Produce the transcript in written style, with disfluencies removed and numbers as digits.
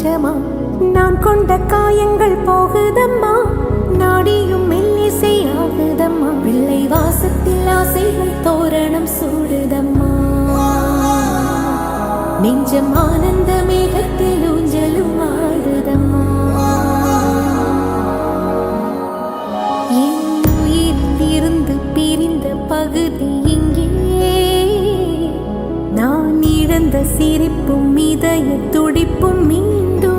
கொஞ்சமா நான் கொண்ட காயங்கள் போகுதம்மா, நாடியும் மெல்லிசை ஆகுதம்மா, பிள்ளை வாசத்தில் ஆசைகள் தோரணம் சூடுதம்மா, நெஞ்சம் ஆனந்த மேகத்தில் ஊஞ்சலும் ஆடுதம்மா. என் உயிரிலிருந்து பிரிந்த பகுதி இங்கே, நான் இழந்த சிரிப்பும் இதய துடிப்பும் மீண்டும்